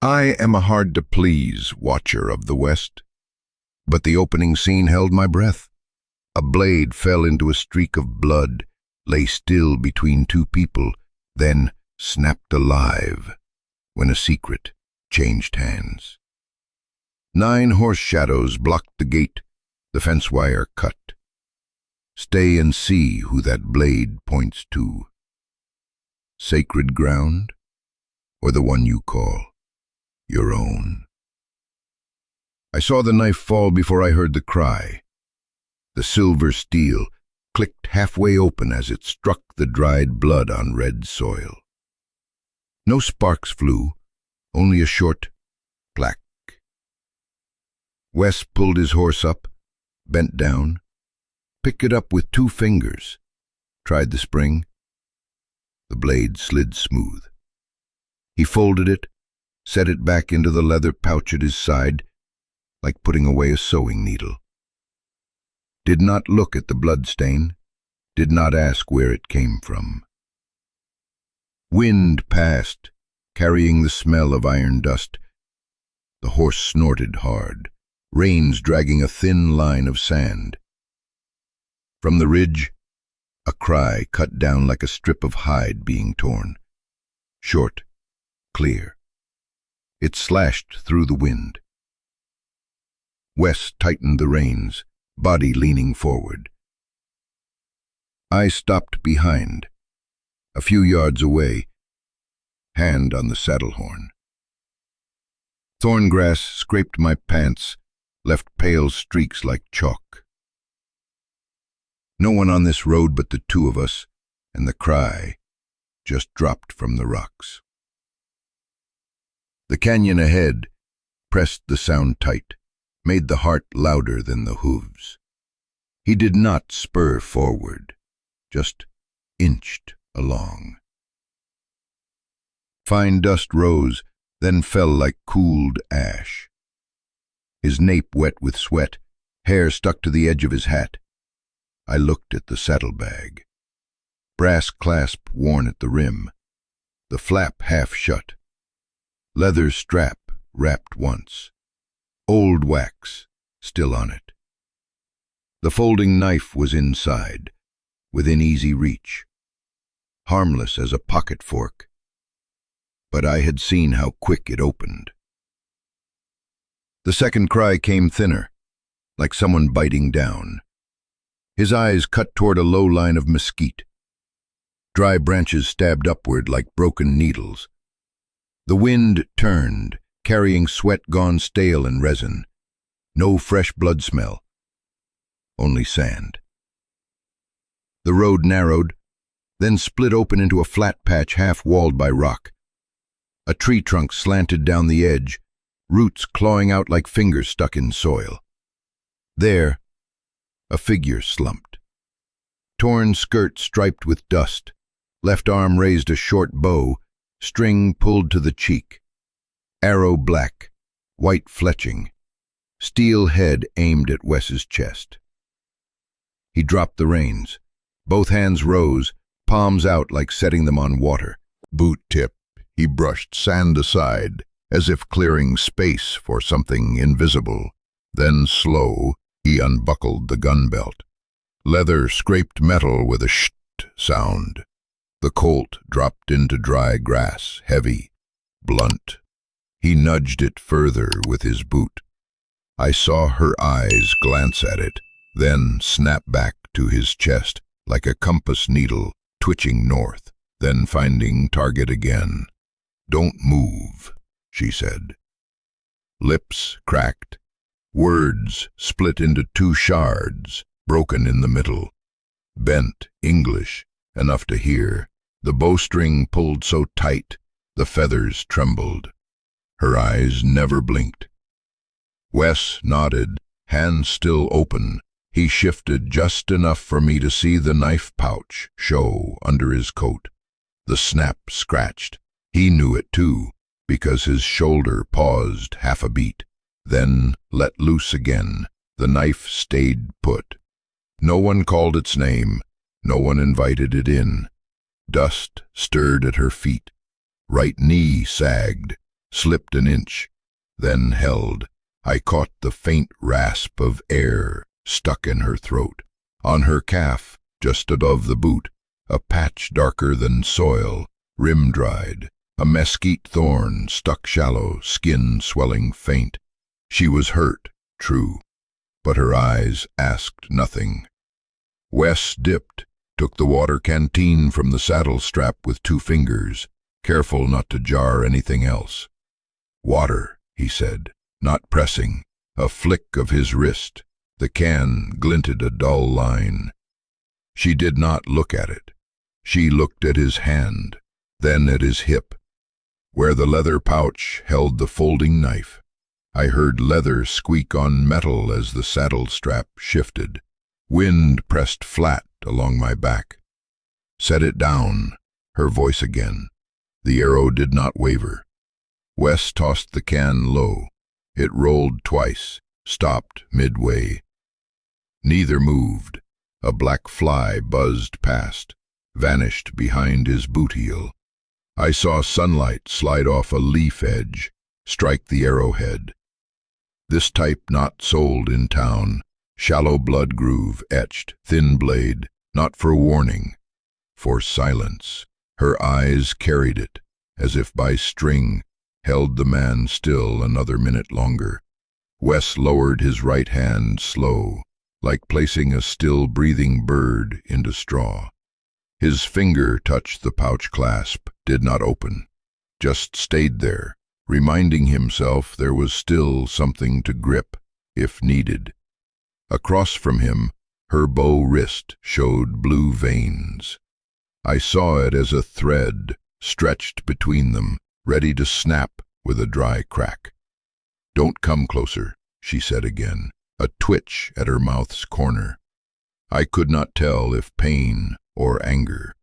I am a hard-to-please watcher of the West, but the opening scene held my breath. A blade fell into a streak of blood, lay still between two people, then snapped alive when a secret changed hands. 9 horse shadows blocked the gate, the fence wire cut. Stay and see who that blade points to. Sacred ground, or the one you call your own? I saw the knife fall before I heard the cry. The silver steel clicked halfway open as it struck the dried blood on red soil. No sparks flew, only a short clack. Wes pulled his horse up, bent down, picked it up with 2 fingers, tried the spring. The blade slid smooth. He folded it, set it back into the leather pouch at his side, like putting away a sewing needle. Did not look at the blood stain, did not ask where it came from. Wind passed, carrying the smell of iron dust. The horse snorted hard, reins dragging a thin line of sand. From the ridge, a cry cut down like a strip of hide being torn. Short, clear. It slashed through the wind. Wes tightened the reins, body leaning forward. I stopped behind, a few yards away, hand on the saddle horn. Thorngrass scraped my pants, left pale streaks like chalk. No one on this road but the 2 of us, and the cry just dropped from the rocks. The canyon ahead pressed the sound tight, made the heart louder than the hooves. He did not spur forward, just inched along. Fine dust rose, then fell like cooled ash. His nape wet with sweat, hair stuck to the edge of his hat. I looked at the saddlebag. Brass clasp worn at the rim, the flap half shut. Leather strap wrapped once. Old wax still on it. The folding knife was inside, within easy reach. Harmless as a pocket fork. But I had seen how quick it opened. The second cry came thinner, like someone biting down. His eyes cut toward a low line of mesquite. Dry branches stabbed upward like broken needles. The wind turned, carrying sweat gone stale in resin. No fresh blood smell, only sand. The road narrowed, then split open into a flat patch half-walled by rock. A tree trunk slanted down the edge, roots clawing out like fingers stuck in soil. There, a figure slumped. Torn skirt striped with dust, left arm raised a short bow, string pulled to the cheek. Arrow black, white fletching, steel head aimed at Wes's chest. He dropped the reins. Both hands rose, palms out like setting them on water. Boot tip, he brushed sand aside, as if clearing space for something invisible. Then, slow, he unbuckled the gun belt. Leather scraped metal with a sht sound. The Colt dropped into dry grass, heavy, blunt. He nudged it further with his boot. I saw her eyes glance at it, then snap back to his chest like a compass needle twitching north, then finding target again. "Don't move," she said. Lips cracked. Words split into 2 shards, broken in the middle. Bent English, enough to hear. The bowstring pulled so tight, the feathers trembled. Her eyes never blinked. Wes nodded, hands still open. He shifted just enough for me to see the knife pouch show under his coat. The snap scratched. He knew it too, because his shoulder paused half a beat, then let loose again. The knife stayed put. No one called its name. No one invited it in. Dust stirred at her feet. Right knee sagged. slipped an inch, then held. I caught the faint rasp of air stuck in her throat. On her calf, just above the boot, a patch darker than soil, rim-dried, a mesquite thorn stuck shallow, skin swelling faint. She was hurt, true, but her eyes asked nothing. Wes dipped, took the water canteen from the saddle strap with 2 fingers, careful not to jar anything else. "Water," he said, not pressing, a flick of his wrist. The can glinted a dull line. She did not look at it. She looked at his hand, then at his hip, where the leather pouch held the folding knife. I heard leather squeak on metal as the saddle strap shifted. Wind pressed flat along my back. "Set it down," her voice again. The arrow did not waver. Wes tossed the can low. It rolled twice, stopped midway. Neither moved. A black fly buzzed past, vanished behind his boot heel. I saw sunlight slide off a leaf edge, strike the arrowhead. This type not sold in town, shallow blood groove etched, thin blade, not for warning, for silence. Her eyes carried it, as if by string, held the man still another minute longer. Wes lowered his right hand slow, like placing a still-breathing bird into straw. His finger touched the pouch clasp, did not open, just stayed there, reminding himself there was still something to grip, if needed. Across from him, her bow wrist showed blue veins. I saw it as a thread stretched between them, ready to snap with a dry crack. "Don't come closer," she said again, a twitch at her mouth's corner. I could not tell if pain or anger.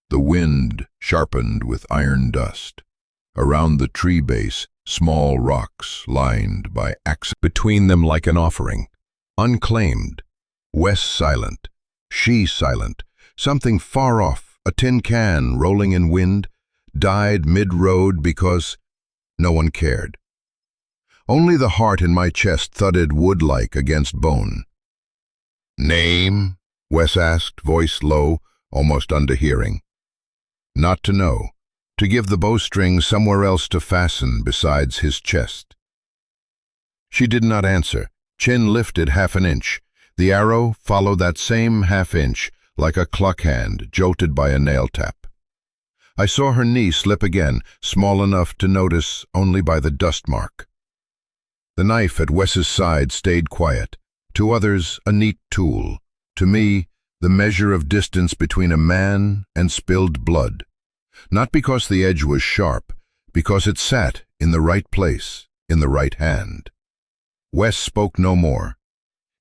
The wind sharpened with iron dust. Around the tree base, small rocks lined by axes. Between them like an offering, unclaimed. Wes silent, she silent, something far off, a tin can rolling in wind, died mid-road because no one cared. Only the heart in my chest thudded wood-like against bone. "Name?" Wes asked, voice low, almost unto hearing. Not to know, to give the bowstring somewhere else to fasten besides his chest. She did not answer, chin lifted half an inch. The arrow followed that same half inch, like a cluck hand jolted by a nail tap. I saw her knee slip again, small enough to notice only by the dust mark. The knife at Wes's side stayed quiet. To others, a neat tool. To me, the measure of distance between a man and spilled blood. Not because the edge was sharp, because it sat in the right place, in the right hand. Wes spoke no more.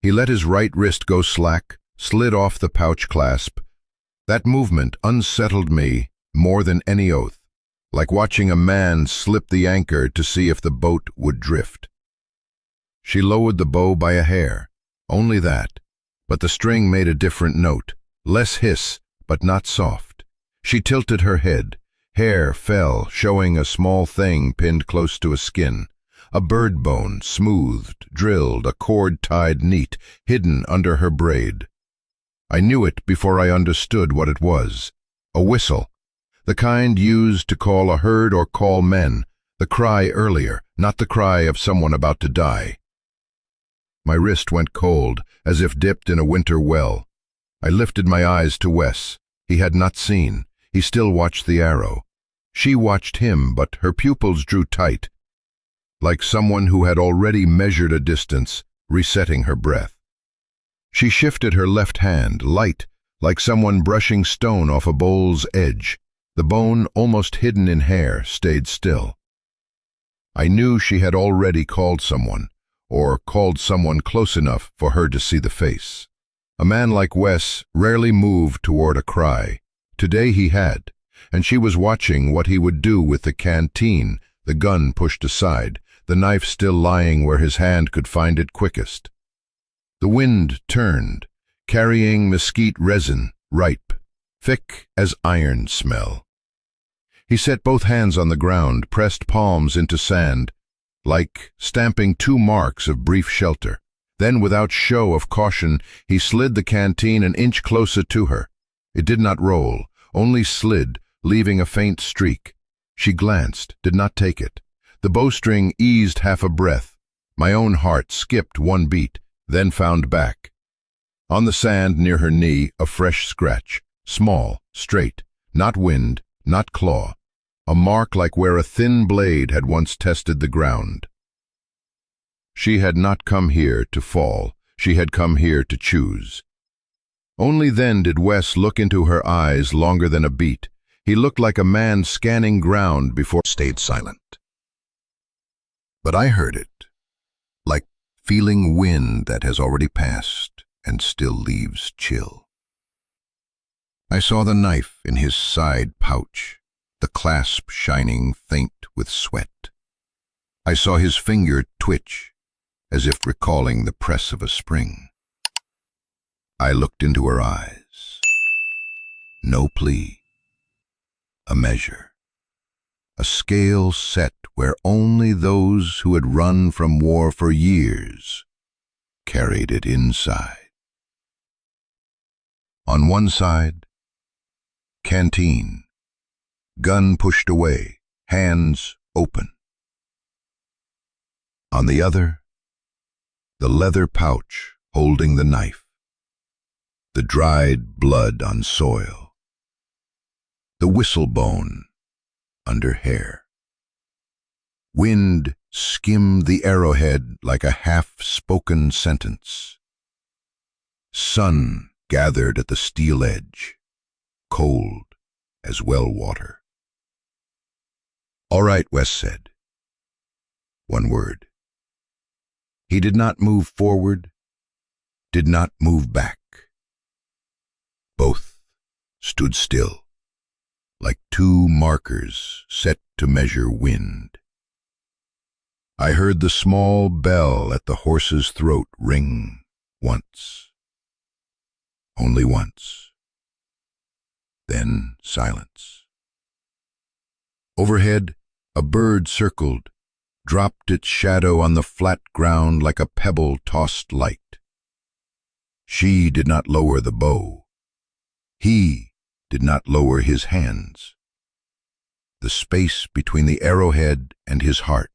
He let his right wrist go slack, slid off the pouch clasp. That movement unsettled me more than any oath, like watching a man slip the anchor to see if the boat would drift. She lowered the bow by a hair, only that, but the string made a different note, less hiss, but not soft. She tilted her head. Hair fell, showing a small thing pinned close to a skin. A bird bone, smoothed, drilled, a cord tied neat, hidden under her braid. I knew it before I understood what it was. A whistle, the kind used to call a herd or call men, the cry earlier, not the cry of someone about to die. My wrist went cold, as if dipped in a winter well. I lifted my eyes to Wes. He had not seen. He still watched the arrow. She watched him, but her pupils drew tight, like someone who had already measured a distance, resetting her breath. She shifted her left hand, light, like someone brushing stone off a bowl's edge. The bone, almost hidden in hair, stayed still. I knew she had already called someone, or called someone close enough for her to see the face. A man like Wes rarely moved toward a cry. Today he had, and she was watching what he would do with the canteen, the gun pushed aside, the knife still lying where his hand could find it quickest. The wind turned, carrying mesquite resin, ripe, thick as iron smell. He set both hands on the ground, pressed palms into sand, like stamping two marks of brief shelter. Then, without show of caution, he slid the canteen an inch closer to her. It did not roll, only slid, leaving a faint streak. She glanced, did not take it. The bowstring eased half a breath. My own heart skipped one beat, then found back. On the sand near her knee, a fresh scratch, small, straight, not wind, not claw, a mark like where a thin blade had once tested the ground. She had not come here to fall, she had come here to choose. Only then did Wes look into her eyes longer than a beat. He looked like a man scanning ground before stayed silent. But I heard it, like feeling wind that has already passed and still leaves chill. I saw the knife in his side pouch, the clasp shining faint with sweat. I saw his finger twitch, as if recalling the press of a spring. I looked into her eyes. No plea. A measure. A scale set where only those who had run from war for years carried it inside. On one side, canteen, gun pushed away, hands open. On the other, the leather pouch holding the knife, the dried blood on soil, the whistle bone under hair. Wind skimmed the arrowhead like a half-spoken sentence. Sun gathered at the steel edge, cold as well water. "All right," Wes said. One word. He did not move forward, did not move back. Both stood still, like two markers set to measure wind. I heard the small bell at the horse's throat ring once. Only once. Then silence. Overhead, a bird circled, dropped its shadow on the flat ground like a pebble tossed light. She did not lower the bow. He did not lower his hands. The space between the arrowhead and his heart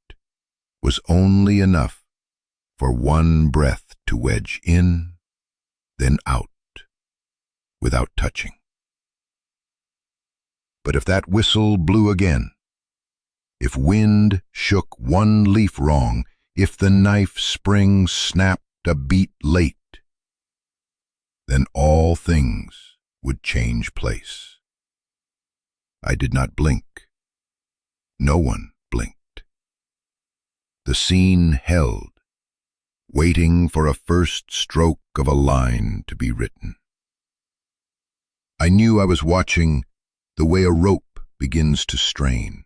was only enough for one breath to wedge in, then out, without touching. But if that whistle blew again, if wind shook one leaf wrong, if the knife spring snapped a beat late, then all things would change place. I did not blink. No one blinked. The scene held, waiting for a first stroke of a line to be written. I knew I was watching the way a rope begins to strain,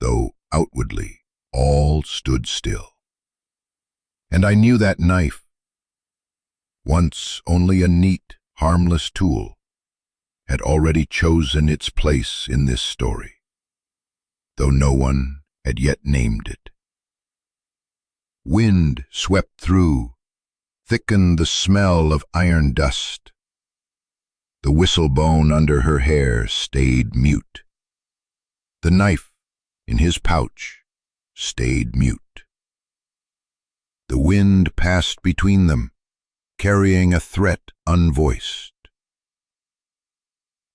though outwardly all stood still. And I knew that knife, once only a neat, harmless tool, had already chosen its place in this story, though no one had yet named it. Wind swept through, thickened the smell of iron dust. The whistle bone under her hair stayed mute. The knife in his pouch stayed mute. The wind passed between them, carrying a threat unvoiced.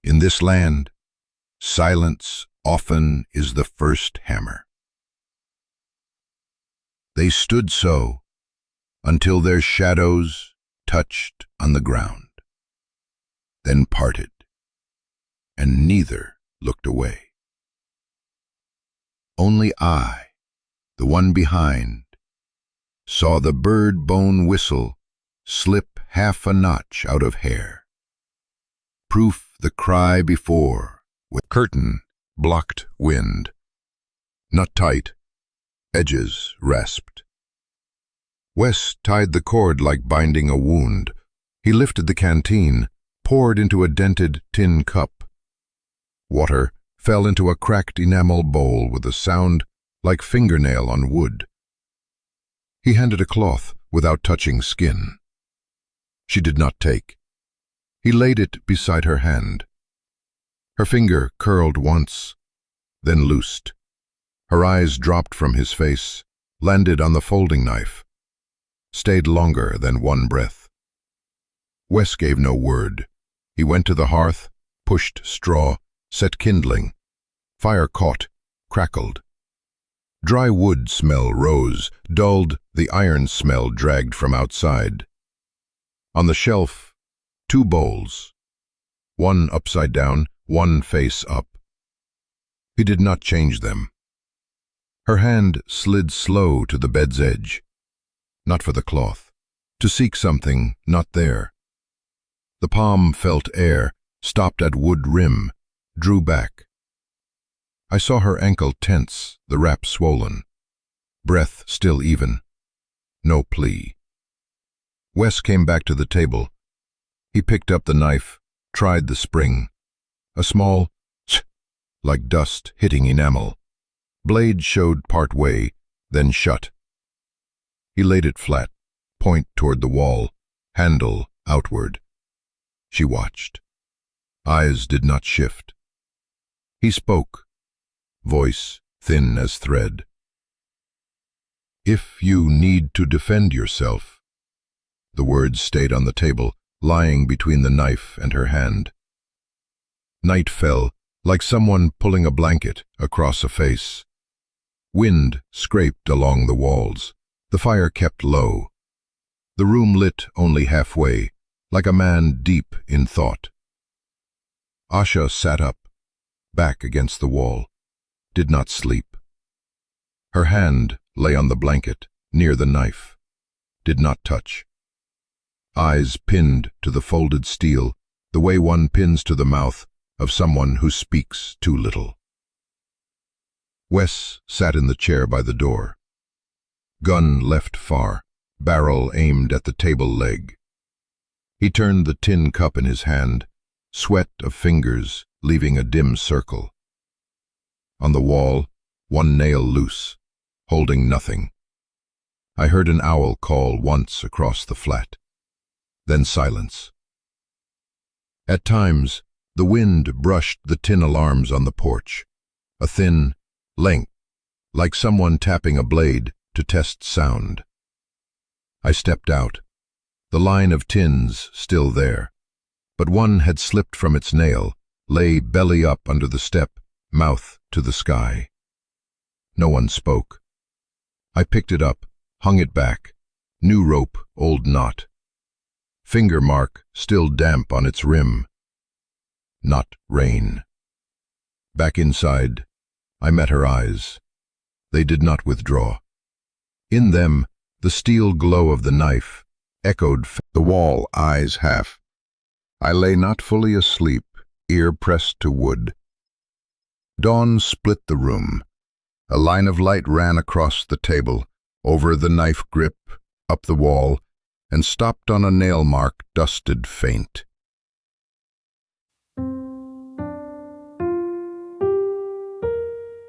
In this land, silence often is the first hammer. They stood so until their shadows touched on the ground, then parted, and neither looked away. Only I, the one behind, saw the bird-bone whistle slip half a notch out of hair. Proof the cry before, with curtain blocked wind. Not tight, edges rasped. Wes tied the cord like binding a wound. He lifted the canteen, poured into a dented tin cup. Water fell into a cracked enamel bowl with a sound like fingernail on wood. He handed a cloth without touching skin. She did not take. He laid it beside her hand. Her finger curled once, then loosed. Her eyes dropped from his face, landed on the folding knife, stayed longer than one breath. Wes gave no word. He went to the hearth, pushed straw, set kindling. Fire caught, crackled. Dry wood smell rose, dulled the iron smell dragged from outside. On the shelf, 2 bowls, one upside down, one face up. He did not change them. Her hand slid slow to the bed's edge, not for the cloth, to seek something not there. The palm felt air, stopped at wood rim, drew back. I saw her ankle tense, the wrap swollen, breath still even, no plea. Wes came back to the table. He picked up the knife, tried the spring. A small tch, like dust hitting enamel. Blade showed part way, then shut. He laid it flat, point toward the wall, handle outward. She watched. Eyes did not shift. He spoke, voice thin as thread. "If you need to defend yourself." The words stayed on the table, lying between the knife and her hand. Night fell, like someone pulling a blanket across a face. Wind scraped along the walls. The fire kept low. The room lit only halfway, like a man deep in thought. Asha sat up, back against the wall, did not sleep. Her hand lay on the blanket, near the knife, did not touch. Eyes pinned to the folded steel, the way one pins to the mouth of someone who speaks too little. Wes sat in the chair by the door. Gun left far, barrel aimed at the table leg. He turned the tin cup in his hand, sweat of fingers leaving a dim circle. On the wall, one nail loose, holding nothing. I heard an owl call once across the flat. Then silence. At times, the wind brushed the tin alarms on the porch, a thin length, like someone tapping a blade to test sound. I stepped out, the line of tins still there, but one had slipped from its nail, lay belly up under the step, mouth to the sky. No one spoke. I picked it up, hung it back, new rope, old knot. Finger mark still damp on its rim. Not rain. Back inside, I met her eyes. They did not withdraw. In them, the steel glow of the knife echoed the wall, eyes half. I lay not fully asleep, ear pressed to wood. Dawn split the room. A line of light ran across the table, over the knife grip, up the wall, and stopped on a nail mark dusted faint.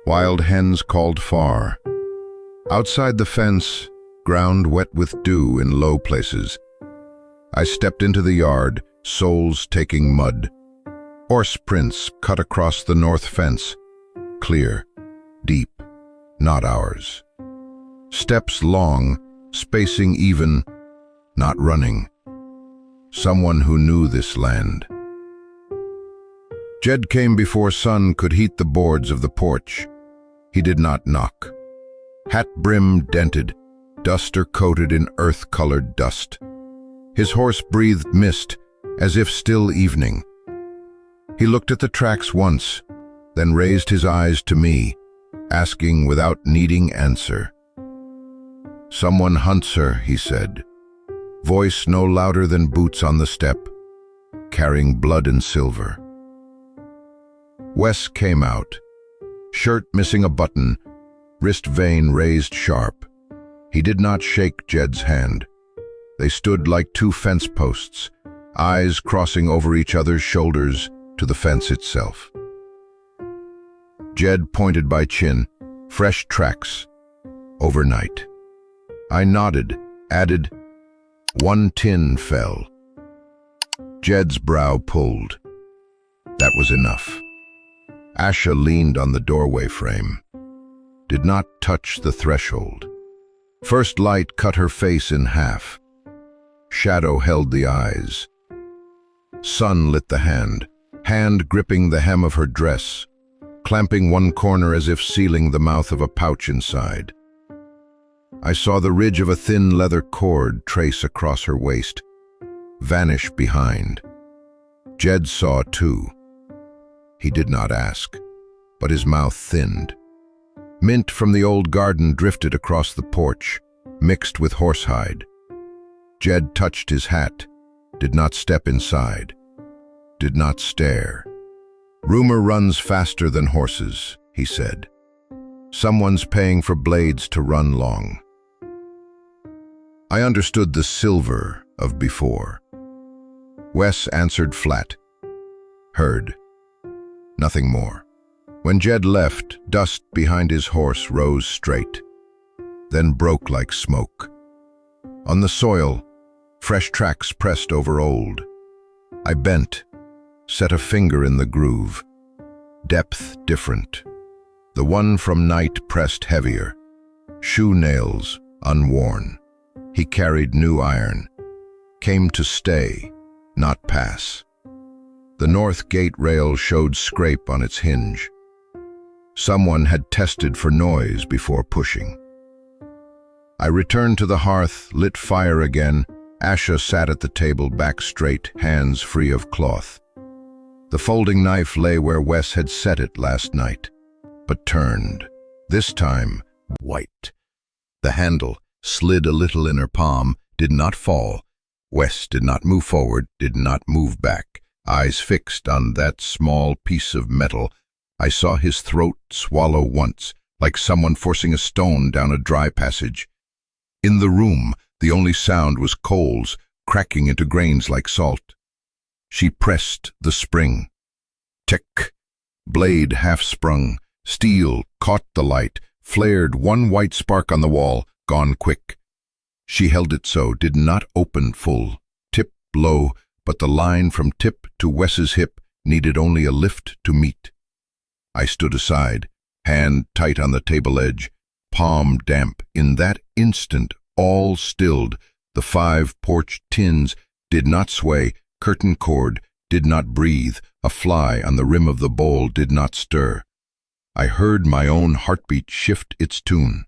Wild hens called far. Outside the fence, ground wet with dew in low places. I stepped into the yard, soles taking mud. Horse prints cut across the north fence, clear, deep, not ours. Steps long, spacing even, not running. Someone who knew this land. Jed came before sun could heat the boards of the porch. He did not knock. Hat brim dented, duster coated in earth-colored dust. His horse breathed mist, as if still evening. He looked at the tracks once, then raised his eyes to me, asking without needing answer. "Someone hunts her," he said, voice no louder than boots on the step, carrying blood and silver. Wes came out, shirt missing a button, wrist vein raised sharp. He did not shake Jed's hand. They stood like 2 fence posts, eyes crossing over each other's shoulders to the fence itself. Jed pointed by chin. Fresh tracks. Overnight. I nodded, added, 1 tin fell. Jed's brow pulled. That was enough. Asha leaned on the doorway frame. Did not touch the threshold. First light cut her face in half. Shadow held the eyes. Sun lit the hand gripping the hem of her dress, clamping one corner as if sealing the mouth of a pouch inside. I saw the ridge of a thin leather cord trace across her waist, vanish behind. Jed saw too. He did not ask, but his mouth thinned. Mint from the old garden drifted across the porch, mixed with horsehide. Jed touched his hat, did not step inside, did not stare. Rumor runs faster than horses, he said. Someone's paying for blades to run long. I understood the silver of before. Wes answered flat. Heard. Nothing more. When Jed left, dust behind his horse rose straight, then broke like smoke. On the soil, fresh tracks pressed over old. I bent, set a finger in the groove. Depth different. The one from night pressed heavier. Shoe nails unworn. He carried new iron. Came to stay, not pass. The north gate rail showed scrape on its hinge. Someone had tested for noise before pushing. I returned to the hearth, lit fire again. Asha sat at the table, back straight, hands free of cloth. The folding knife lay where Wes had set it last night, but turned, this time white. The handle slid a little in her palm, did not fall. Wes did not move forward, did not move back, eyes fixed on that small piece of metal. I saw his throat swallow once, like someone forcing a stone down a dry passage. In the room, the only sound was coals cracking into grains like salt. She pressed the spring. Tick. Blade half sprung. Steel caught the light, flared one white spark on the wall, gone quick. She held it so, did not open full. Tip low, but the line from tip to Wes's hip needed only a lift to meet. I stood aside, hand tight on the table edge, palm damp. In that instant, all stilled. The 5 porch tins did not sway, curtain cord did not breathe, a fly on the rim of the bowl did not stir. I heard my own heartbeat shift its tune.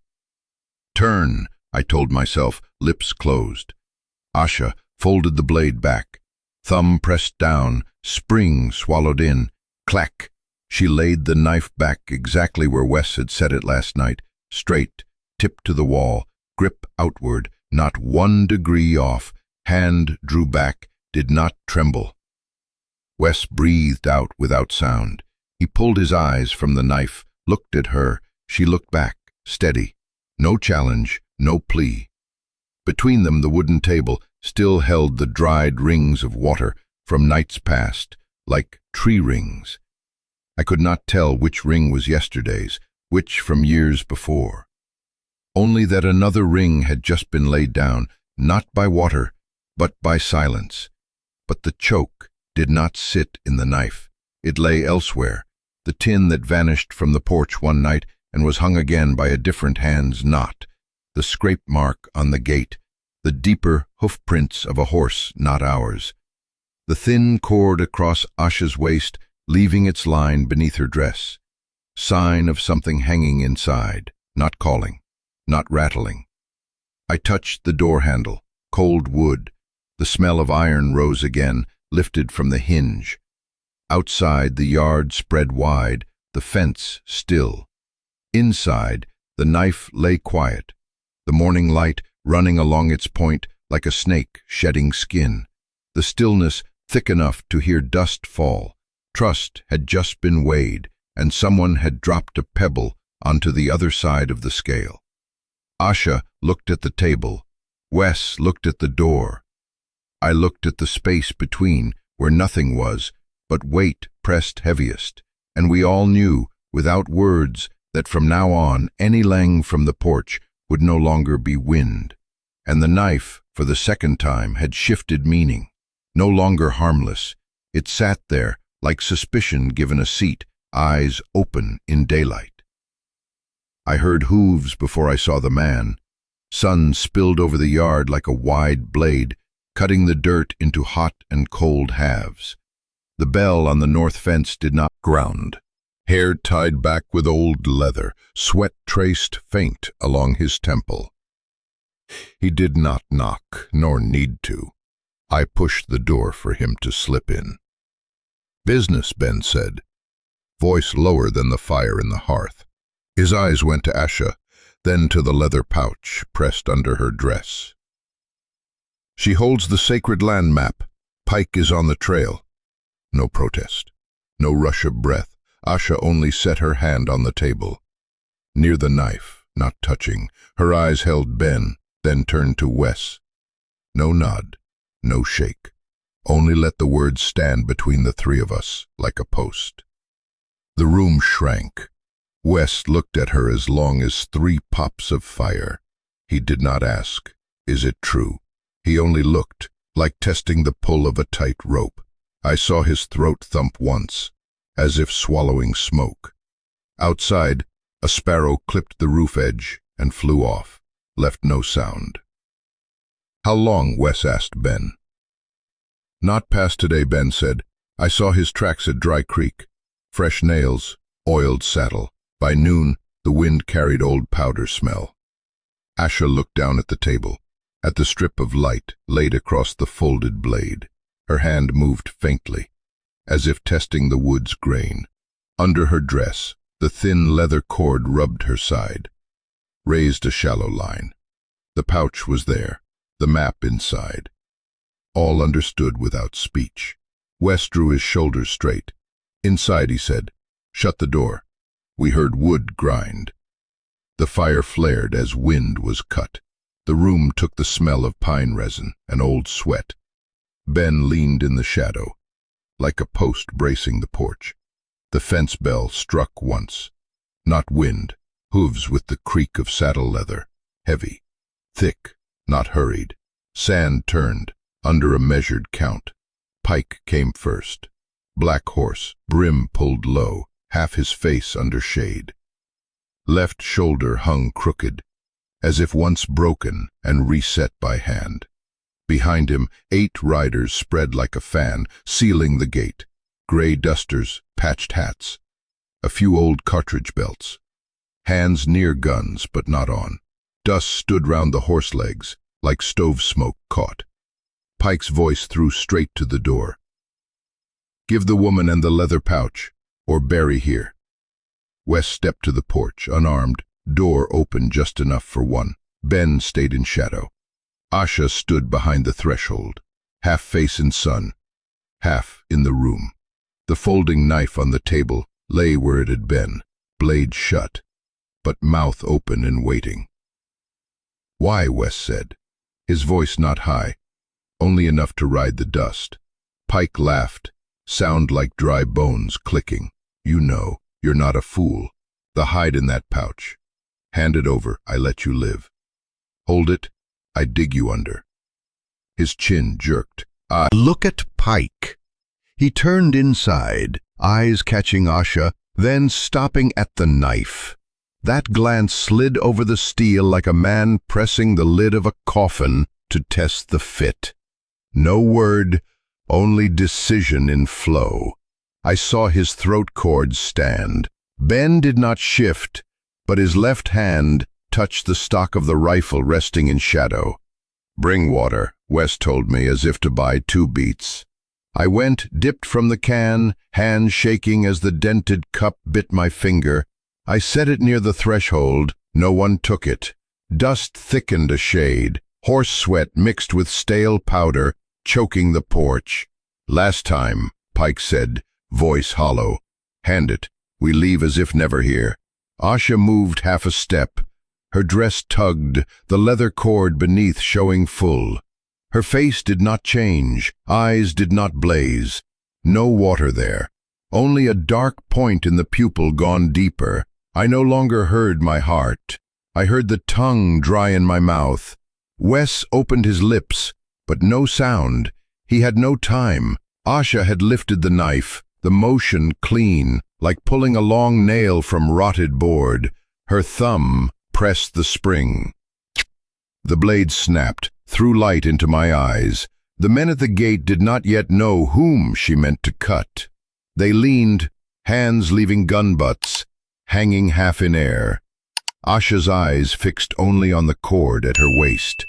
Turn, I told myself, lips closed. Asha folded the blade back. Thumb pressed down, spring swallowed in. Clack! She laid the knife back exactly where Wes had set it last night, straight, tip to the wall, grip outward, not 1 degree off. Hand drew back, did not tremble. Wes breathed out without sound. He pulled his eyes from the knife, looked at her. She looked back, steady. No challenge, no plea. Between them, the wooden table still held the dried rings of water from nights past, like tree rings. I could not tell which ring was yesterday's, which from years before. Only that another ring had just been laid down, not by water, but by silence. But the choke did not sit in the knife. It lay elsewhere, the tin that vanished from the porch one night and was hung again by a different hand's knot, the scrape mark on the gate, the deeper hoof prints of a horse not ours, the thin cord across Asha's waist, leaving its line beneath her dress, sign of something hanging inside, not calling, not rattling. I touched the door handle, cold wood. The smell of iron rose again, lifted from the hinge. Outside, the yard spread wide, the fence still. Inside, the knife lay quiet, the morning light running along its point like a snake shedding skin. The stillness thick enough to hear dust fall. Trust had just been weighed, and someone had dropped a pebble onto the other side of the scale. Asha looked at the table. Wes looked at the door. I looked at the space between, where nothing was, but weight pressed heaviest, and we all knew without words, that from now on any lang from the porch would no longer be wind, and the knife, for the second time, had shifted meaning. No longer harmless, it sat there like suspicion given a seat, eyes open in daylight. I heard hooves before I saw the man. Sun spilled over the yard like a wide blade, cutting the dirt into hot and cold halves. The bell on the north fence did not ground. Hair tied back with old leather, sweat traced faint along his temple. He did not knock, nor need to. I pushed the door for him to slip in. "Business," Ben said, voice lower than the fire in the hearth. His eyes went to Asha, then to the leather pouch pressed under her dress. "She holds the sacred land map. Pike is on the trail." No protest, no rush of breath. Asha only set her hand on the table. Near the knife, not touching, her eyes held Ben, then turned to Wes. No nod, no shake. Only let the words stand between the three of us, like a post. The room shrank. Wes looked at her as long as 3 pops of fire. He did not ask, "Is it true?" He only looked, like testing the pull of a tight rope. I saw his throat thump once, as if swallowing smoke. Outside, a sparrow clipped the roof edge and flew off, left no sound. "How long?" Wes asked Ben. "Not past today," Ben said. "I saw his tracks at Dry Creek. Fresh nails, oiled saddle. By noon, the wind carried old powder smell." Asha looked down at the table, at the strip of light laid across the folded blade. Her hand moved faintly, as if testing the wood's grain. Under her dress, the thin leather cord rubbed her side, raised a shallow line. The pouch was there, the map inside. All understood without speech. Wes drew his shoulders straight. "Inside," he said. "Shut the door." We heard wood grind. The fire flared as wind was cut. The room took the smell of pine resin and old sweat. Ben leaned in the shadow, like a post bracing the porch. The fence bell struck once. Not wind, hooves with the creak of saddle leather. Heavy, thick, not hurried. Sand turned, under a measured count. Pike came first. Black horse, brim pulled low, half his face under shade. Left shoulder hung crooked, as if once broken and reset by hand. Behind him, 8 riders spread like a fan, sealing the gate. Gray dusters, patched hats. A few old cartridge belts. Hands near guns, but not on. Dust stood round the horse legs, like stove smoke caught. Pike's voice threw straight to the door. "Give the woman and the leather pouch, or bury here." Wes stepped to the porch, unarmed, door open just enough for one. Ben stayed in shadow. Asha stood behind the threshold, half face in sun, half in the room. The folding knife on the table lay where it had been, blade shut, but mouth open and waiting. "Why?" Wes said, his voice not high, only enough to ride the dust. Pike laughed, sound like dry bones clicking. "You know, you're not a fool. The hide in that pouch. Hand it over, I let you live. Hold it, I dig you under." His chin jerked. Look at Pike. He turned inside, eyes catching Asha, then stopping at the knife. That glance slid over the steel like a man pressing the lid of a coffin to test the fit. No word, only decision in flow. I saw his throat cords stand. Ben did not shift, but his left hand touched the stock of the rifle resting in shadow. "Bring water," Wes told me, as if to buy 2 beats. I went, dipped from the can, hand shaking as the dented cup bit my finger. I set it near the threshold. No one took it. Dust thickened a shade. Horse sweat mixed with stale powder, choking the porch. "Last time," Pike said, voice hollow. "Hand it. We leave as if never here." Asha moved half a step. Her dress tugged, the leather cord beneath showing full. Her face did not change, eyes did not blaze. No water there. only a dark point in the pupil gone deeper. I no longer heard my heart. I heard the tongue dry in my mouth. Wes opened his lips, but no sound. He had no time. Asha had lifted the knife, the motion clean, like pulling a long nail from rotted board. Her thumb pressed the spring. The blade snapped, threw light into my eyes. The men at the gate did not yet know whom she meant to cut. They leaned, hands leaving gun butts, hanging half in air. Asha's eyes fixed only on the cord at her waist.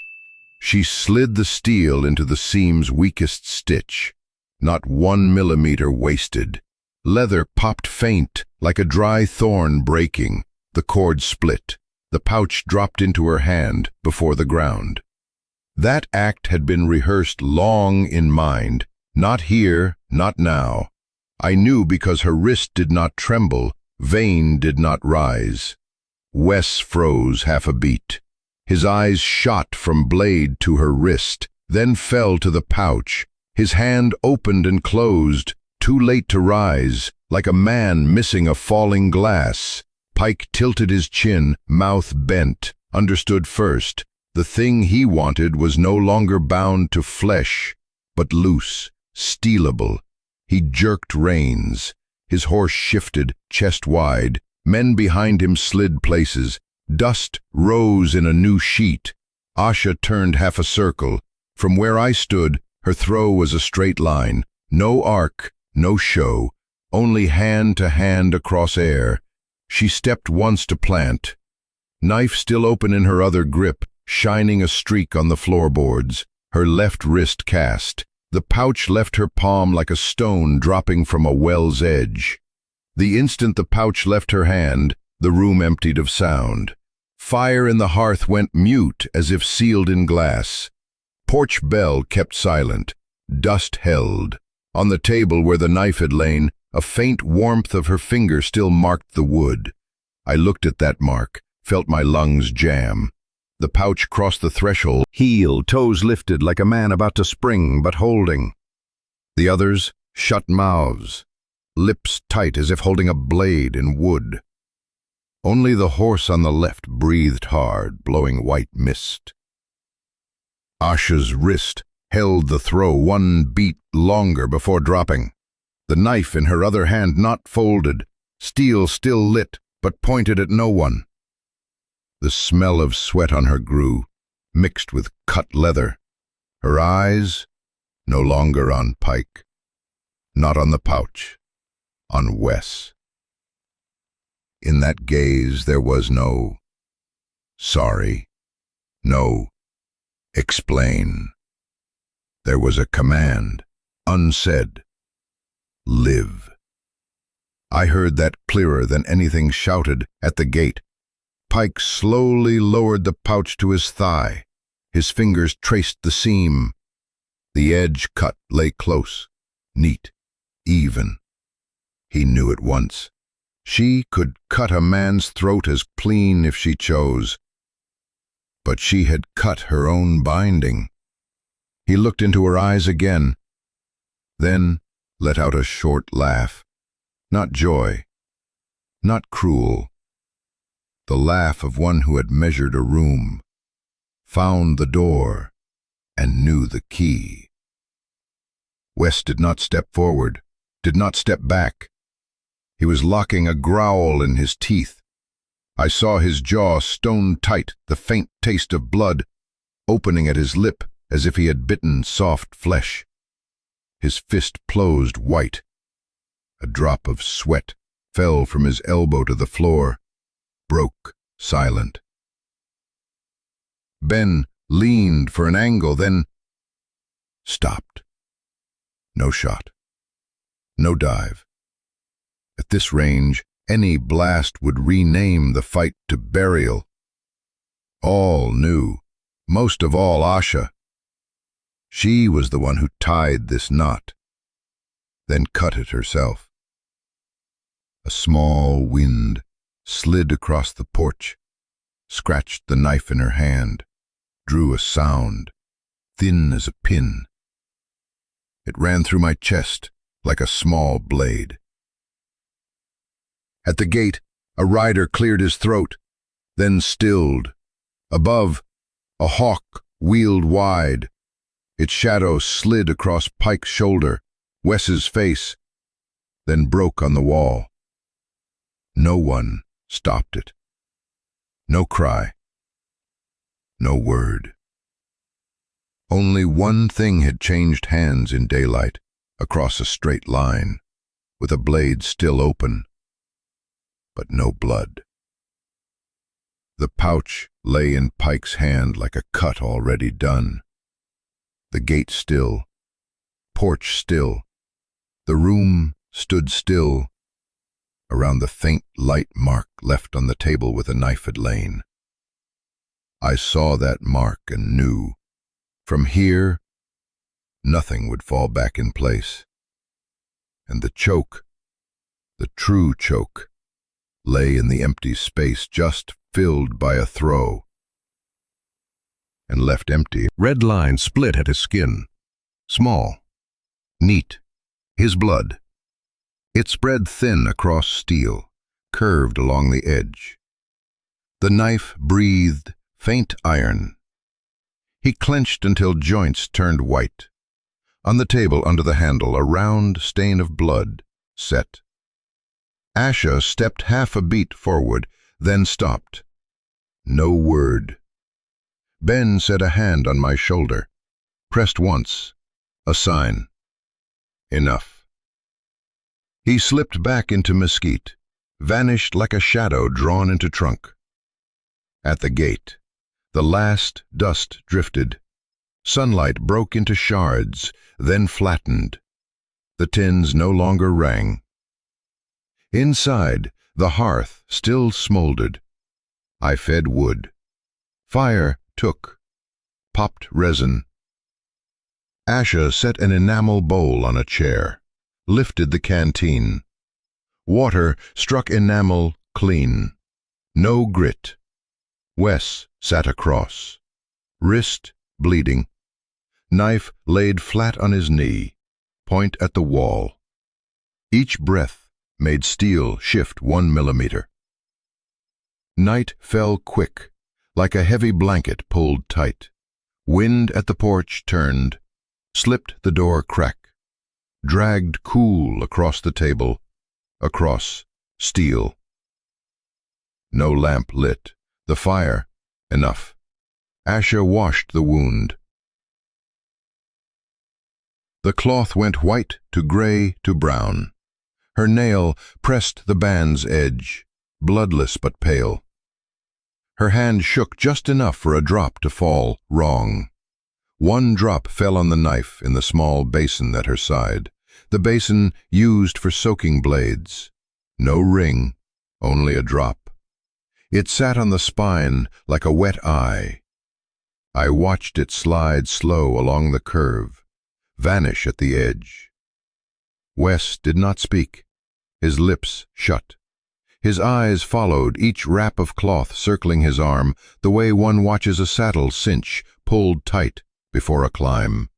She slid the steel into the seam's weakest stitch. Not 1 millimeter wasted. Leather popped faint, like a dry thorn breaking. The cord split. The pouch dropped into her hand, before the ground. That act had been rehearsed long in mind. Not here, not now. I knew because her wrist did not tremble, vein did not rise. Wes froze half a beat. His eyes shot from blade to her wrist, then fell to the pouch. His hand opened and closed, too late to rise, like a man missing a falling glass. Pike tilted his chin, mouth bent, understood first. The thing he wanted was no longer bound to flesh, but loose, stealable. He jerked reins. His horse shifted, chest wide. Men behind him slid places. Dust rose in a new sheet. Asha turned half a circle. From where I stood, her throw was a straight line. No arc, no show, only hand to hand across air. She stepped once to plant. Knife still open in her other grip, shining a streak on the floorboards. Her left wrist cast. The pouch left her palm like a stone dropping from a well's edge. The instant the pouch left her hand, the room emptied of sound. Fire in the hearth went mute as if sealed in glass. Porch bell kept silent. Dust held. On the table where the knife had lain, a faint warmth of her finger still marked the wood. I looked at that mark, felt my lungs jam. The pouch crossed the threshold, heel, toes lifted like a man about to spring but holding. The others, shut mouths, lips tight as if holding a blade in wood. Only the horse on the left breathed hard, blowing white mist. Asha's wrist held the throw 1 beat longer before dropping. The knife in her other hand not folded, steel still lit, but pointed at no one. The smell of sweat on her grew, mixed with cut leather. Her eyes, no longer on Pike, not on the pouch, on Wes. In that gaze there was no sorry, no explain. There was a command, unsaid. Live. I heard that clearer than anything shouted at the gate. Pike slowly lowered the pouch to his thigh. His fingers traced the seam. The edge cut lay close, neat, even. He knew at once. She could cut a man's throat as clean if she chose. But she had cut her own binding. He looked into her eyes again, then let out a short laugh. Not joy, not cruel. The laugh of one who had measured a room, found the door, and knew the key. Wes did not step forward, did not step back. He was locking a growl in his teeth. I saw his jaw stone tight, the faint taste of blood opening at his lip as if he had bitten soft flesh. His fist closed white. A drop of sweat fell from his elbow to the floor, broke silent. Ben leaned for an angle, then stopped. No shot. No dive. At this range, any blast would rename the fight to burial. All knew, most of all Asha. She was the one who tied this knot, then cut it herself. A small wind slid across the porch, scratched the knife in her hand, drew a sound, thin as a pin. It ran through my chest like a small blade. At the gate, a rider cleared his throat, then stilled. Above, a hawk wheeled wide. Its shadow slid across Pike's shoulder, Wes's face, then broke on the wall. No one stopped it. No cry. No word. Only one thing had changed hands in daylight, across a straight line, with a blade still open, but no blood. The pouch lay in Pike's hand like a cut already done. The gate still, porch still, the room stood still, around the faint light mark left on the table where the knife had lain. I saw that mark and knew, from here, nothing would fall back in place. And the choke, the true choke, lay in the empty space just filled by a throw. And left empty, red line split at his skin. Small, neat, his blood. It spread thin across steel, curved along the edge. The knife breathed faint iron. He clenched until joints turned white. On the table under the handle, a round stain of blood set. Asha stepped half a beat forward, then stopped. No word. Ben set a hand on my shoulder, pressed once, a sign. Enough. He slipped back into mesquite, vanished like a shadow drawn into trunk. At the gate, the last dust drifted. Sunlight broke into shards, then flattened. The tins no longer rang. Inside, the hearth still smoldered. I fed wood. Fire took, popped resin. Asha set an enamel bowl on a chair, lifted the canteen. Water struck enamel clean. No grit. Wes sat across, wrist bleeding. Knife laid flat on his knee, point at the wall. Each breath made steel shift 1 millimeter. Night fell quick, like a heavy blanket pulled tight. Wind at the porch turned, slipped the door crack, dragged cool across the table, across steel. No lamp lit. The fire, enough. Asha washed the wound. The cloth went white to gray to brown. Her nail pressed the band's edge, bloodless but pale. Her hand shook just enough for a drop to fall wrong. One drop fell on the knife in the small basin at her side, the basin used for soaking blades. No ring, only a drop. It sat on the spine like a wet eye. I watched it slide slow along the curve, vanish at the edge. Wes did not speak, his lips shut. His eyes followed each wrap of cloth circling his arm, the way one watches a saddle cinch pulled tight before a climb.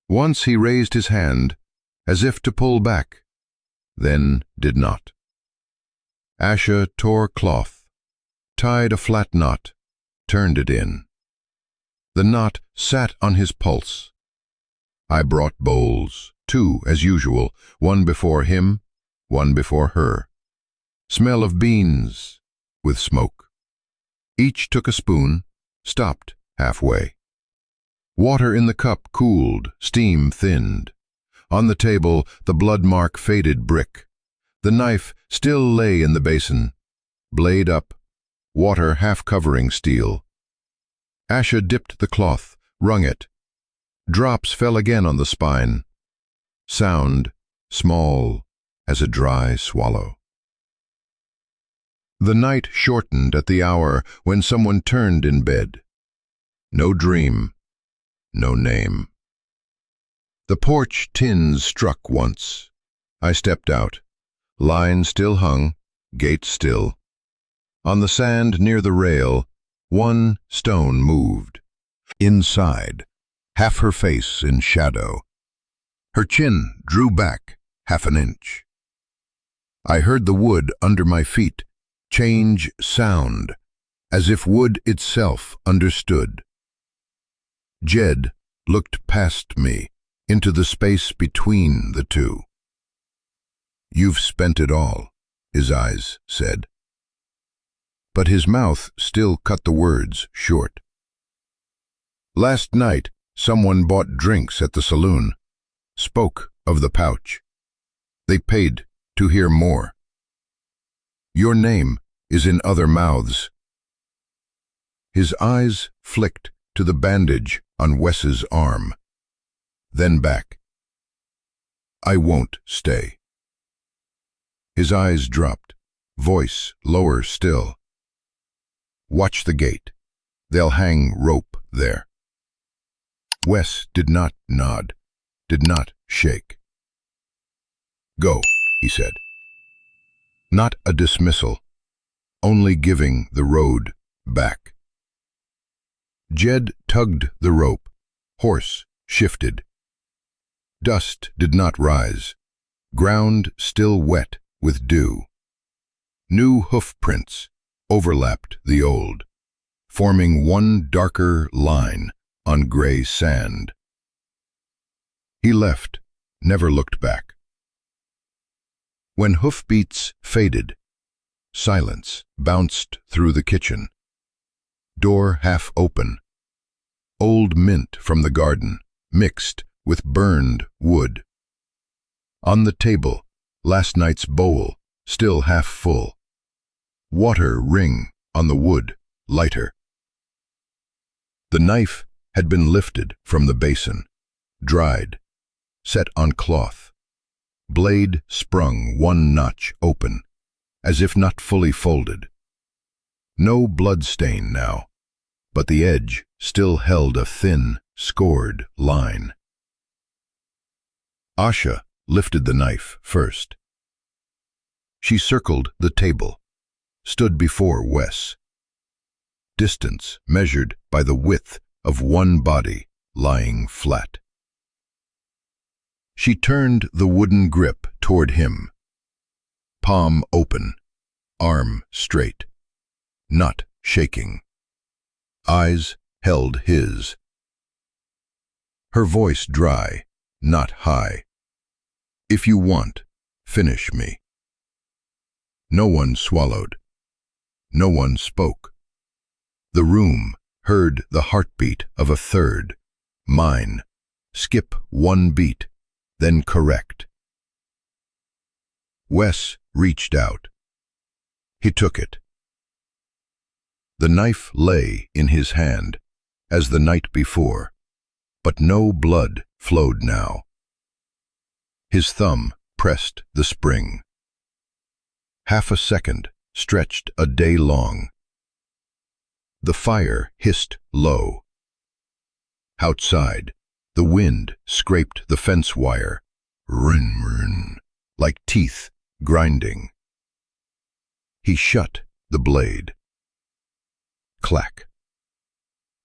Once he raised his hand, as if to pull back, then did not. Asha tore cloth, tied a flat knot, turned it in. The knot sat on his pulse. I brought bowls, 2 as usual, one before him, one before her. Smell of beans, with smoke. Each took a spoon, stopped halfway. Water in the cup cooled, steam thinned. On the table, the blood-mark faded brick. The knife still lay in the basin, blade up, water half-covering steel. Asha dipped the cloth, wrung it. Drops fell again on the spine. Sound, small as a dry swallow. The night shortened at the hour when someone turned in bed. No dream, no name. The porch tins struck once. I stepped out. Line still hung, gate still. On the sand near the rail, one stone moved. Inside, half her face in shadow. Her chin drew back 1/2 inch. I heard the wood under my feet change sound, as if wood itself understood. Jed looked past me, into the space between the two. "You've spent it all," his eyes said. But his mouth still cut the words short. "Last night, someone bought drinks at the saloon, spoke of the pouch. They paid to hear more. Your name is in other mouths." His eyes flicked to the bandage on Wes's arm, then back. "I won't stay." His eyes dropped, voice lower still. "Watch the gate. They'll hang rope there." Wes did not nod, did not shake. "Go," he said. Not a dismissal, only giving the road back. Jed tugged the rope, horse shifted. Dust did not rise, ground still wet with dew. New hoof prints overlapped the old, forming one darker line on gray sand. He left, never looked back. When hoofbeats faded, silence bounced through the kitchen. Door half open. Old mint from the garden, mixed with burned wood. On the table, last night's bowl, still half full. Water ring on the wood, lighter. The knife had been lifted from the basin, dried, set on cloth. Blade sprung one notch open, as if not fully folded. No blood stain now, but the edge still held a thin, scored line. Asha lifted the knife first. She circled the table, stood before Wes. Distance measured by the width of one body lying flat. She turned the wooden grip toward him. Palm open, arm straight, not shaking. Eyes held his. Her voice dry, not high. "If you want, finish me." No one swallowed. No one spoke. The room heard the heartbeat of a third, mine, skip one beat, then correct. Wes reached out. He took it. The knife lay in his hand, as the night before, but no blood flowed now. His thumb pressed the spring. Half a second stretched a day long. The fire hissed low. Outside, the wind scraped the fence wire, rin, rin, like teeth grinding. He shut the blade. Clack.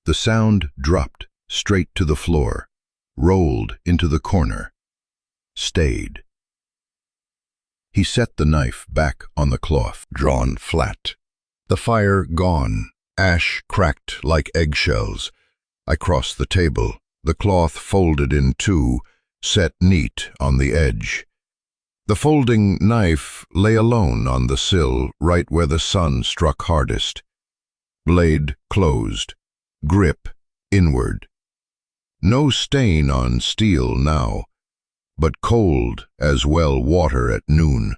The sound dropped straight to the floor, rolled into the corner, stayed. He set the knife back on the cloth, drawn flat. The fire gone, ash cracked like eggshells. I crossed the table, the cloth folded in two, set neat on the edge. The folding knife lay alone on the sill, right where the sun struck hardest. Blade closed, grip inward. No stain on steel now, but cold as well water at noon.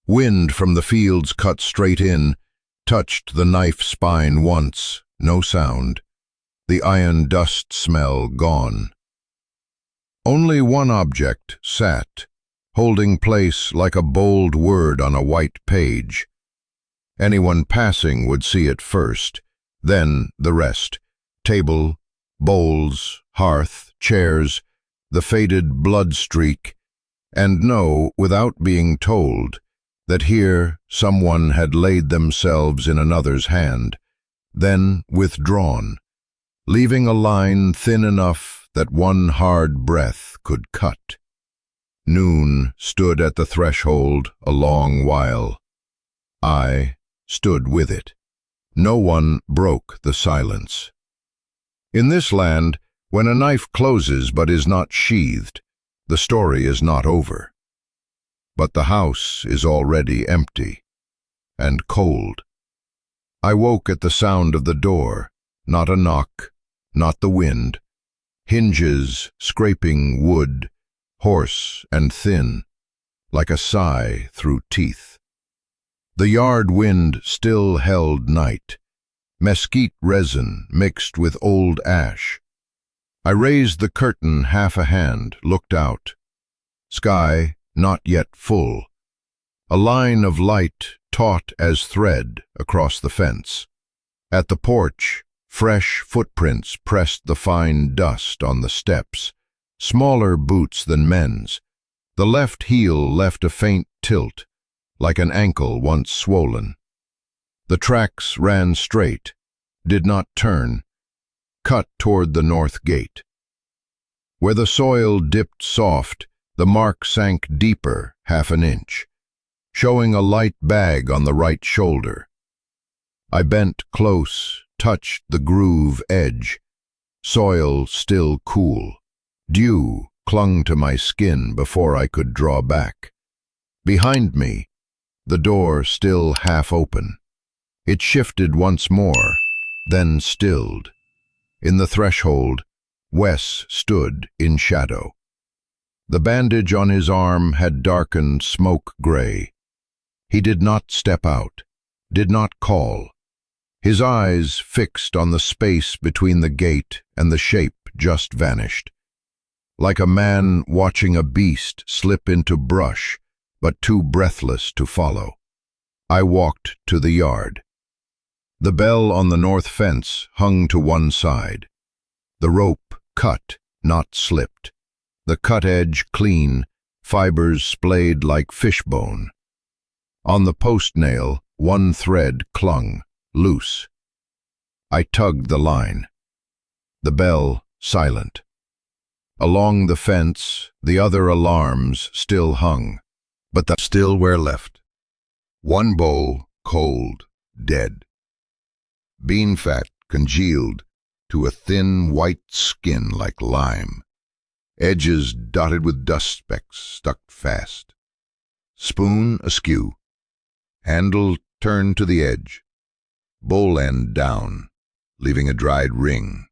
Wind from the fields cut straight in, touched the knife spine once, no sound. The iron dust smell gone. Only one object sat, holding place like a bold word on a white page. Anyone passing would see it first, then the rest. Table, bowls, hearth, chairs, the faded blood streak, and know, without being told, that here someone had laid themselves in another's hand, then withdrawn, leaving a line thin enough that one hard breath could cut. Noon stood at the threshold a long while. I stood with it. No one broke the silence. In this land, when a knife closes but is not sheathed, the story is not over. But the house is already empty and cold. I woke at the sound of the door, not a knock, not the wind. Hinges scraping wood, hoarse and thin, like a sigh through teeth. The yard wind still held night, mesquite resin mixed with old ash. I raised the curtain half a hand, looked out. Sky not yet full. A line of light taut as thread across the fence. At the porch, fresh footprints pressed the fine dust on the steps, smaller boots than men's. The left heel left a faint tilt, like an ankle once swollen. The tracks ran straight, did not turn, cut toward the north gate. Where the soil dipped soft, the mark sank deeper half an inch, showing a light bag on the right shoulder. I bent close, touched the groove edge. Soil still cool. Dew clung to my skin before I could draw back. Behind me, the door still half open. It shifted once more, then stilled. In the threshold, Wes stood in shadow. The bandage on his arm had darkened smoke gray. He did not step out, did not call. His eyes fixed on the space between the gate and the shape just vanished. Like a man watching a beast slip into brush, but too breathless to follow. I walked to the yard. The bell on the north fence hung to one side. The rope cut, not slipped. The cut edge clean, fibers splayed like fishbone. On the post nail, one thread clung, loose. I tugged the line. The bell silent. Along the fence, the other alarms still hung, but the still were left. One bowl, cold, dead. Bean fat congealed to a thin white skin like lime. Edges dotted with dust specks stuck fast. Spoon askew. Handle turned to the edge. Bowl end down, leaving a dried ring.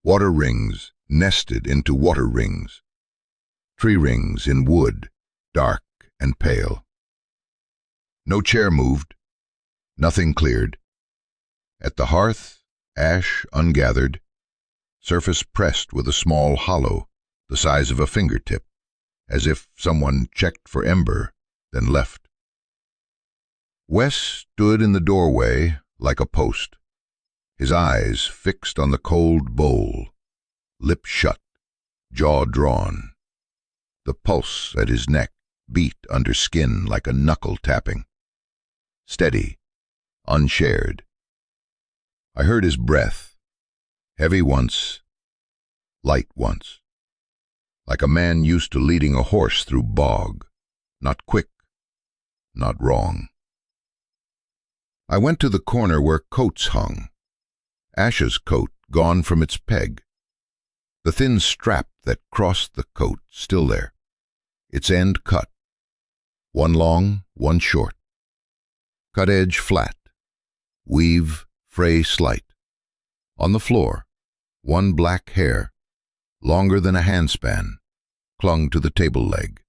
Water rings nested into water rings. Tree rings in wood, dark and pale. No chair moved. Nothing cleared. At the hearth, ash ungathered, surface pressed with a small hollow the size of a fingertip, as if someone checked for ember, then left. Wes stood in the doorway like a post, his eyes fixed on the cold bowl, lip shut, jaw drawn. The pulse at his neck beat under skin like a knuckle tapping. Steady, unshared. I heard his breath, heavy once, light once, like a man used to leading a horse through bog, not quick, not wrong. I went to the corner where coats hung. Ash's coat gone from its peg. The thin strap that crossed the coat still there, its end cut. One long, one short. Cut edge flat. Weave fray slight. On the floor, one black hair, longer than a handspan, clung to the table leg.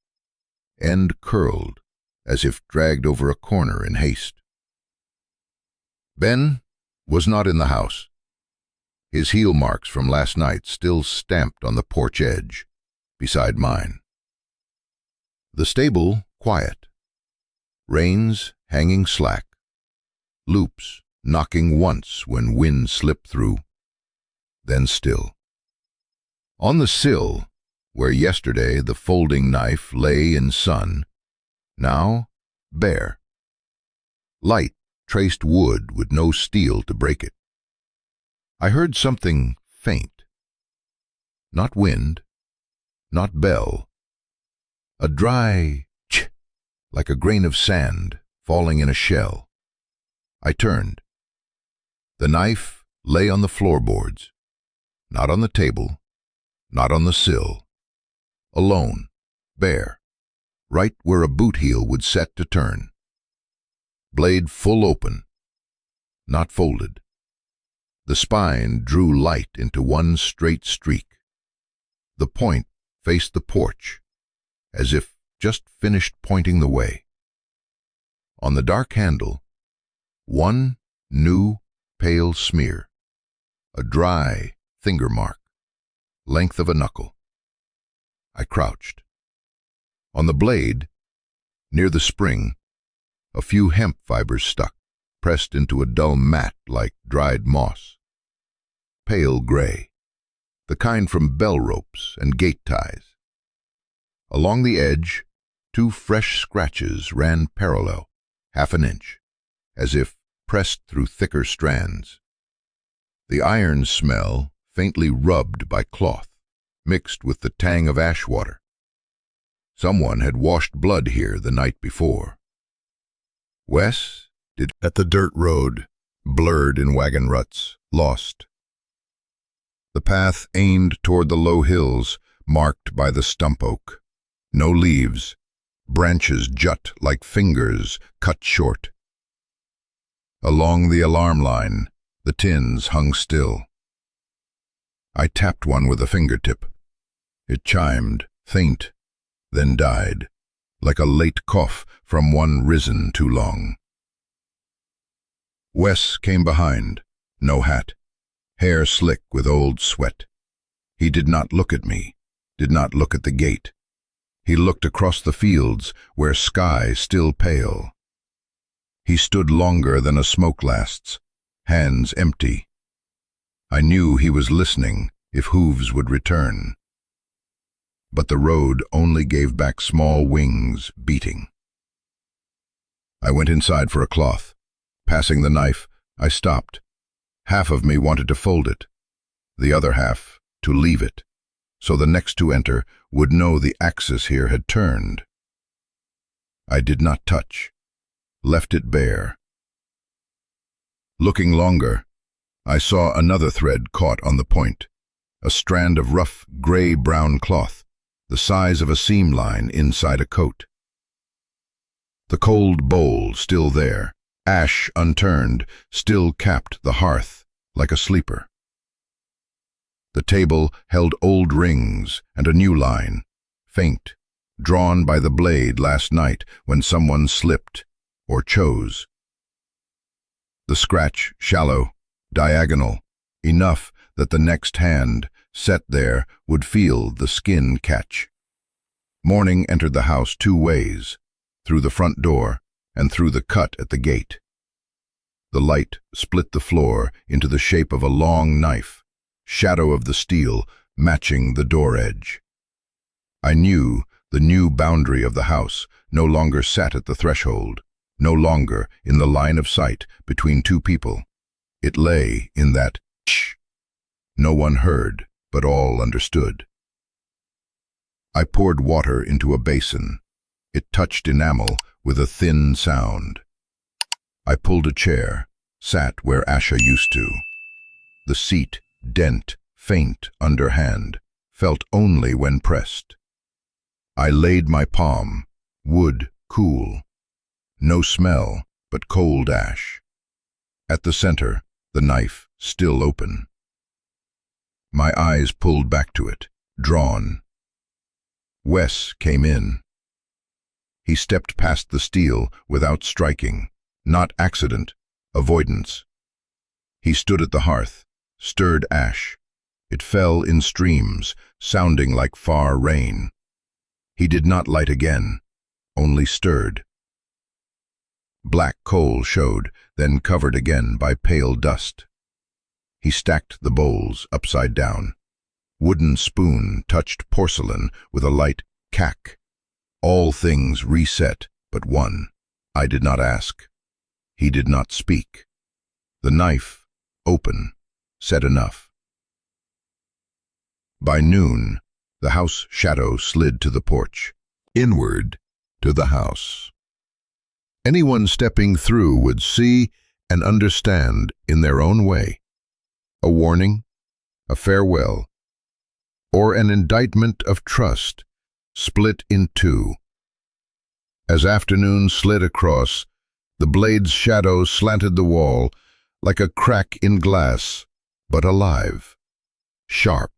End curled, as if dragged over a corner in haste. Ben was not in the house. His heel marks from last night still stamped on the porch edge, beside mine. The stable quiet. Reins hanging slack. Loops knocking once when wind slipped through, then still. On the sill, where yesterday the folding knife lay in sun, now bare. Light traced wood with no steel to break it. I heard something faint. Not wind, not bell, a dry ch, like a grain of sand falling in a shell. I turned. The knife lay on the floorboards, not on the table, not on the sill. Alone, bare, right where a boot heel would set to turn. Blade full open, not folded. The spine drew light into one straight streak. The point faced the porch, as if just finished pointing the way. On the dark handle, one new pale smear, a dry finger mark, length of a knuckle. I crouched. On the blade, near the spring, a few hemp fibers stuck, pressed into a dull mat like dried moss. Pale gray, the kind from bell ropes and gate ties. Along the edge, 2 fresh scratches ran parallel, half an inch, as if pressed through thicker strands. The iron smell faintly rubbed by cloth, mixed with the tang of ash water. Someone had washed blood here the night before. Wes did at the dirt road, blurred in wagon ruts, lost. The path aimed toward the low hills, marked by the stump oak. No leaves, branches jut like fingers cut short. Along the alarm line, the tins hung still. I tapped one with a fingertip. It chimed, faint, then died, like a late cough from one risen too long. Wes came behind, no hat, hair slick with old sweat. He did not look at me, did not look at the gate. He looked across the fields where sky still pale. He stood longer than a smoke lasts, hands empty. I knew he was listening if hooves would return. But the road only gave back small wings beating. I went inside for a cloth. Passing the knife, I stopped. Half of me wanted to fold it, the other half to leave it, so the next to enter would know the axis here had turned. I did not touch, left it bare. Looking longer, I saw another thread caught on the point, a strand of rough gray-brown cloth, the size of a seam line inside a coat. The cold bowl still there, ash unturned, still capped the hearth like a sleeper. The table held old rings and a new line, faint, drawn by the blade last night when someone slipped or chose. The scratch shallow, diagonal, enough that the next hand, set there, would feel the skin catch. Morning entered the house 2 ways, through the front door and through the cut at the gate. The light split the floor into the shape of a long knife, shadow of the steel matching the door edge. I knew the new boundary of the house no longer sat at the threshold, no longer in the line of sight between 2 people. It lay in that shh. No one heard, but all understood. I poured water into a basin. It touched enamel with a thin sound. I pulled a chair, sat where Asha used to. The seat, dent, faint underhand, felt only when pressed. I laid my palm, wood cool. No smell, but cold ash. At the center, the knife still open. My eyes pulled back to it, drawn. Wes came in. He stepped past the steel without striking, not accident, avoidance. He stood at the hearth, stirred ash. It fell in streams, sounding like far rain. He did not light again, only stirred. Black coal showed, then covered again by pale dust. He stacked the bowls upside down. Wooden spoon touched porcelain with a light cack. All things reset but one. I did not ask. He did not speak. The knife, open, said enough. By noon, the house shadow slid to the porch. inward to the house. Anyone stepping through would see and understand in their own way a warning, a farewell, or an indictment of trust split in two. As afternoon slid across, the blade's shadow slanted the wall like a crack in glass, but alive, sharp.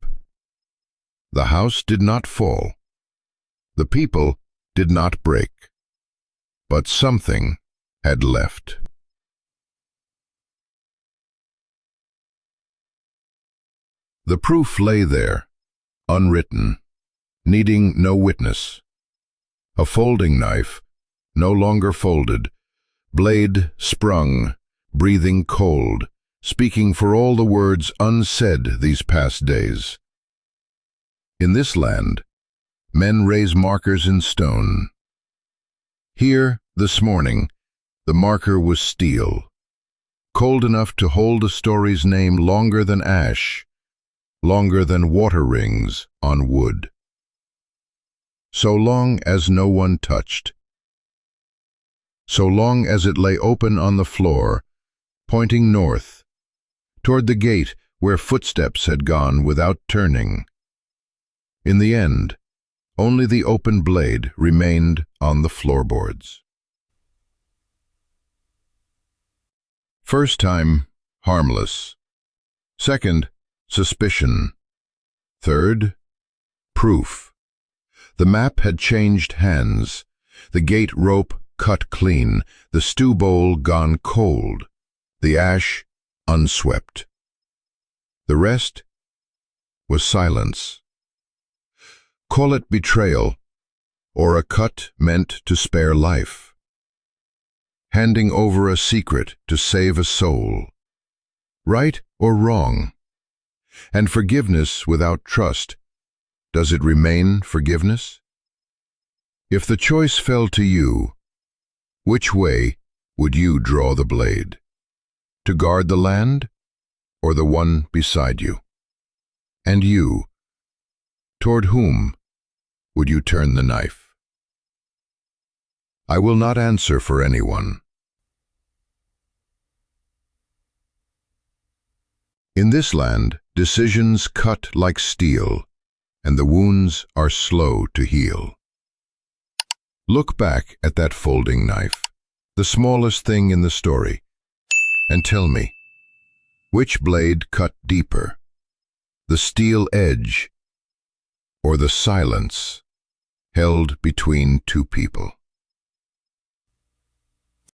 The house did not fall. The people did not break. But something had left. The proof lay there, unwritten, needing no witness. A folding knife, no longer folded, blade sprung, breathing cold, speaking for all the words unsaid these past days. In this land, men raise markers in stone. Here, this morning, the marker was steel, cold enough to hold a story's name longer than ash, longer than water rings on wood. So long as no one touched, so long as it lay open on the floor, pointing north, toward the gate where footsteps had gone without turning. In the end, only the open blade remained on the floorboards. First time, harmless. Second, suspicion. Third, proof. The map had changed hands, the gate rope cut clean, the stew bowl gone cold, the ash unswept. The rest was silence. Call it betrayal, or a cut meant to spare life. Handing over a secret to save a soul. Right or wrong? And forgiveness without trust, does it remain forgiveness? If the choice fell to you, which way would you draw the blade? To guard the land, or the one beside you? And you, toward whom would you turn the knife? I will not answer for anyone. In this land, decisions cut like steel, and the wounds are slow to heal. Look back at that folding knife, the smallest thing in the story, and tell me, which blade cut deeper, the steel edge or the silence held between two people?